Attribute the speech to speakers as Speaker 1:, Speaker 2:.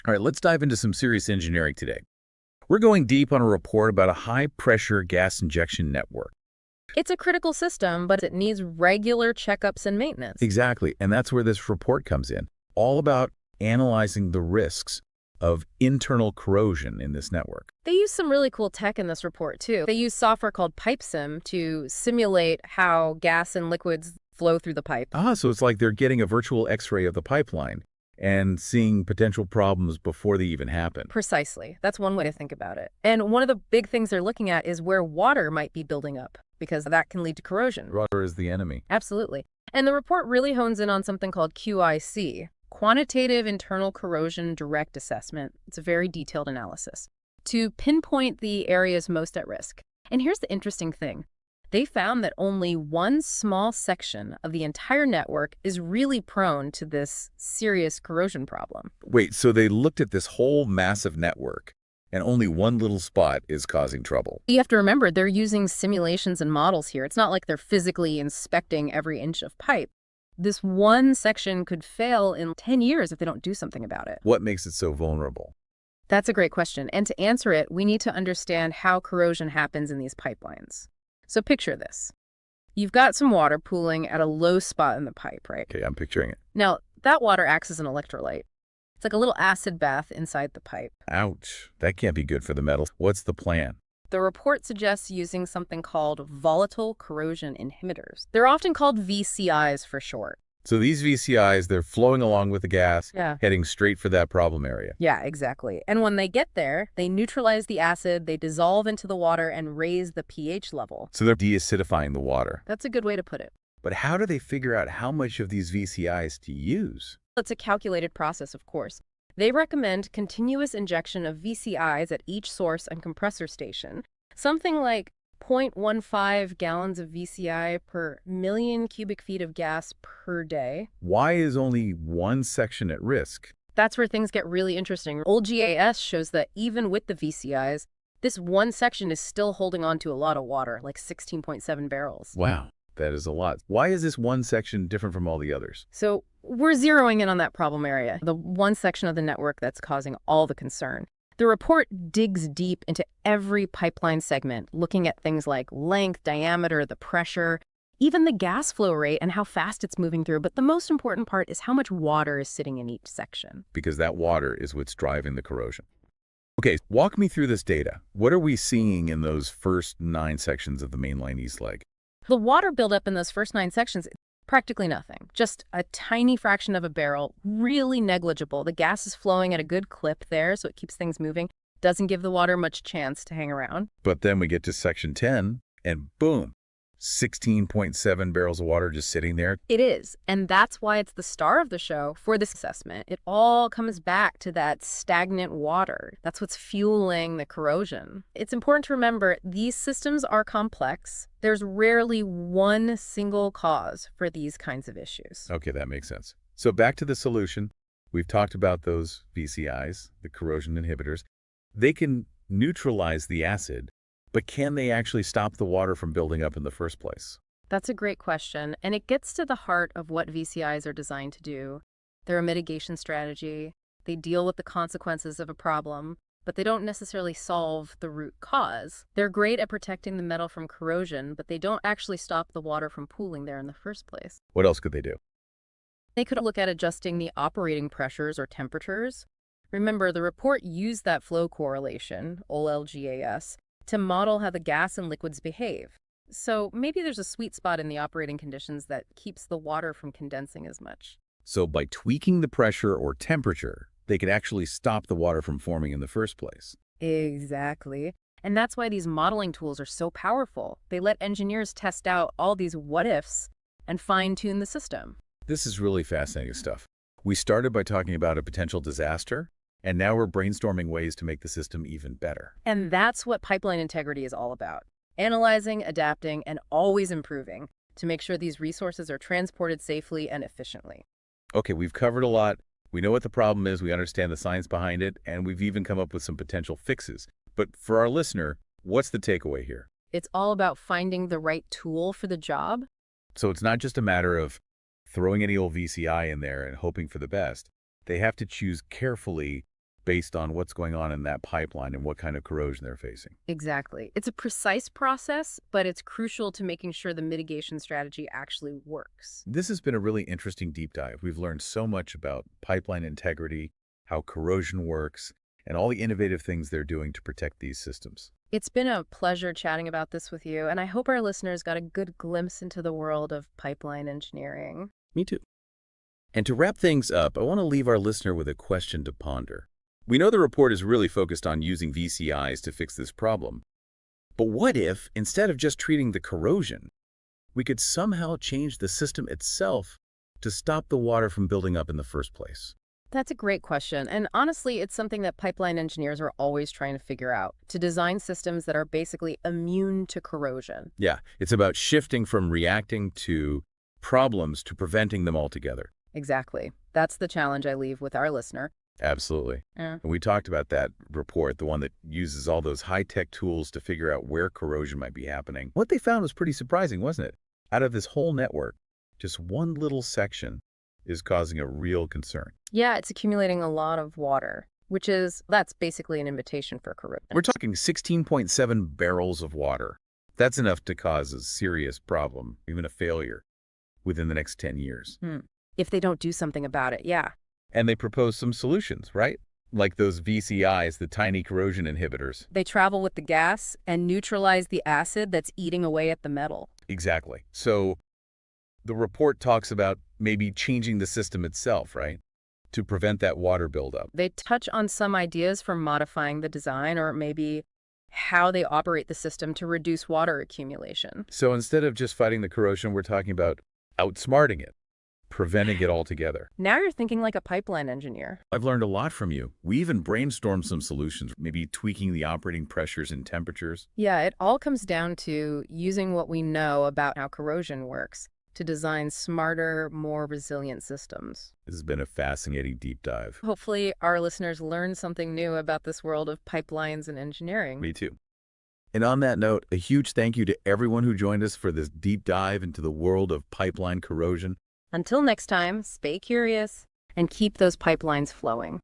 Speaker 1: All right, let's dive into some serious engineering today. We're going deep on a report about a high-pressure gas injection network.
Speaker 2: It's a critical system, but it needs regular checkups and maintenance.
Speaker 1: Exactly, and that's where this report comes in, all about analyzing the risks of internal corrosion in this network.
Speaker 2: They use some really cool tech in this report, too. They use software called PIPESIM to simulate how gas and liquids flow through the pipe.
Speaker 1: So it's like they're getting a virtual X-ray of the pipeline and seeing potential problems before they even happen.
Speaker 2: Precisely. That's one way to think about it. And one of the big things they're looking at is where water might be building up, because that can lead to corrosion.
Speaker 1: Water is the enemy.
Speaker 2: Absolutely. And the report really hones in on something called QIC, Quantitative Internal Corrosion Direct Assessment. It's a very detailed analysis to pinpoint the areas most at risk. And here's the interesting thing. They found that only one small section of the entire network is really prone to this serious corrosion problem.
Speaker 1: Wait, so they looked at this whole massive network, and only one little spot is causing trouble.
Speaker 2: You have to remember, they're using simulations and models here. It's not like they're physically inspecting every inch of pipe. This one section could fail in 10 years if they don't do something about it.
Speaker 1: What makes it so vulnerable?
Speaker 2: That's a great question. And to answer it, we need to understand how corrosion happens in these pipelines. So picture this. You've got some water pooling at a low spot in the pipe, right?
Speaker 1: Okay, I'm picturing it.
Speaker 2: Now, that water acts as an electrolyte. It's like a little acid bath inside the pipe.
Speaker 1: Ouch. That can't be good for the metals. What's the plan?
Speaker 2: The report suggests using something called volatile corrosion inhibitors. They're often called VCIs for short.
Speaker 1: So these VCIs, they're flowing along with the gas, heading straight for that problem area.
Speaker 2: Yeah, exactly. And when they get there, they neutralize the acid, they dissolve into the water and raise the pH level.
Speaker 1: So they're deacidifying the water.
Speaker 2: That's a good way to put it.
Speaker 1: But how do they figure out how much of these VCIs to use?
Speaker 2: It's a calculated process, of course. They recommend continuous injection of VCIs at each source and compressor station, something like 0.15 gallons of VCI per million cubic feet of gas per day.
Speaker 1: Why is only one section at risk?
Speaker 2: That's where things get really interesting. OLGA-S shows that even with the VCIs, this one section is still holding on to a lot of water, like 16.7 barrels.
Speaker 1: Wow, that is a lot. Why is this one section different from all the others?
Speaker 2: So we're zeroing in on that problem area, the one section of the network that's causing all the concern. The report digs deep into every pipeline segment, looking at things like length, diameter, the pressure, even the gas flow rate and how fast it's moving through. But the most important part is how much water is sitting in each section.
Speaker 1: Because that water is what's driving the corrosion. Okay, walk me through this data. What are we seeing in those first 9 sections of the Mainline East leg?
Speaker 2: The water buildup in those first 9 sections, practically nothing. Just a tiny fraction of a barrel, really negligible. The gas is flowing at a good clip there, so it keeps things moving. Doesn't give the water much chance to hang around.
Speaker 1: But then we get to section 10, and boom, 16.7 barrels of water just sitting there.
Speaker 2: It is, and that's why it's the star of the show for this assessment. It all comes back to that stagnant water. That's what's fueling the corrosion. It's important to remember these systems are complex. There's rarely one single cause for these kinds of issues.
Speaker 1: Okay, that makes sense. So back to the solution. We've talked about those VCIs, the corrosion inhibitors. They can neutralize the acid, but can they actually stop the water from building up in the first place?
Speaker 2: That's a great question, and it gets to the heart of what VCIs are designed to do. They're a mitigation strategy. They deal with the consequences of a problem, but they don't necessarily solve the root cause. They're great at protecting the metal from corrosion, but they don't actually stop the water from pooling there in the first place.
Speaker 1: What else could they do?
Speaker 2: They could look at adjusting the operating pressures or temperatures. Remember, the report used that flow correlation, OLGA-S, to model how the gas and liquids behave. So maybe there's a sweet spot in the operating conditions that keeps the water from condensing as much.
Speaker 1: So by tweaking the pressure or temperature, they could actually stop the water from forming in the first place.
Speaker 2: Exactly. And that's why these modeling tools are so powerful. They let engineers test out all these what-ifs and fine-tune the system.
Speaker 1: This is really fascinating stuff. We started by talking about a potential disaster, and now we're brainstorming ways to make the system even better.
Speaker 2: And that's what pipeline integrity is all about. Analyzing, adapting, and always improving to make sure these resources are transported safely and efficiently.
Speaker 1: Okay, we've covered a lot. We know what the problem is, we understand the science behind it, and we've even come up with some potential fixes. But for our listener, what's the takeaway here?
Speaker 2: It's all about finding the right tool for the job.
Speaker 1: So it's not just a matter of throwing any old VCI in there and hoping for the best. They have to choose carefully based on what's going on in that pipeline and what kind of corrosion they're facing.
Speaker 2: Exactly. It's a precise process, but it's crucial to making sure the mitigation strategy actually works.
Speaker 1: This has been a really interesting deep dive. We've learned so much about pipeline integrity, how corrosion works, and all the innovative things they're doing to protect these systems.
Speaker 2: It's been a pleasure chatting about this with you, and I hope our listeners got a good glimpse into the world of pipeline engineering.
Speaker 1: Me too. And to wrap things up, I want to leave our listener with a question to ponder. We know the report is really focused on using VCIs to fix this problem. But what if, instead of just treating the corrosion, we could somehow change the system itself to stop the water from building up in the first place?
Speaker 2: That's a great question, and honestly, it's something that pipeline engineers are always trying to figure out, to design systems that are basically immune to corrosion.
Speaker 1: Yeah, it's about shifting from reacting to problems to preventing them altogether.
Speaker 2: Exactly. That's the challenge I leave with our listener.
Speaker 1: Absolutely.
Speaker 2: Yeah.
Speaker 1: And we talked about that report, the one that uses all those high-tech tools to figure out where corrosion might be happening. What they found was pretty surprising, wasn't it? Out of this whole network, just one little section is causing a real concern.
Speaker 2: Yeah, it's accumulating a lot of water, that's basically an invitation for corrosion.
Speaker 1: We're talking 16.7 barrels of water. That's enough to cause a serious problem, even a failure, within the next 10 years.
Speaker 2: If they don't do something about it, yeah.
Speaker 1: And they propose some solutions, right? Like those VCIs, the tiny corrosion inhibitors.
Speaker 2: They travel with the gas and neutralize the acid that's eating away at the metal.
Speaker 1: Exactly. So the report talks about maybe changing the system itself, right? To prevent that water buildup.
Speaker 2: They touch on some ideas for modifying the design or maybe how they operate the system to reduce water accumulation.
Speaker 1: So instead of just fighting the corrosion, we're talking about outsmarting it, preventing it altogether.
Speaker 2: Now you're thinking like a pipeline engineer.
Speaker 1: I've learned a lot from you. We even brainstormed some solutions, maybe tweaking the operating pressures and temperatures.
Speaker 2: Yeah, it all comes down to using what we know about how corrosion works to design smarter, more resilient systems.
Speaker 1: This has been a fascinating deep dive.
Speaker 2: Hopefully, our listeners learn something new about this world of pipelines and engineering.
Speaker 1: Me too. And on that note, a huge thank you to everyone who joined us for this deep dive into the world of pipeline corrosion.
Speaker 2: Until next time, stay curious and keep those pipelines flowing.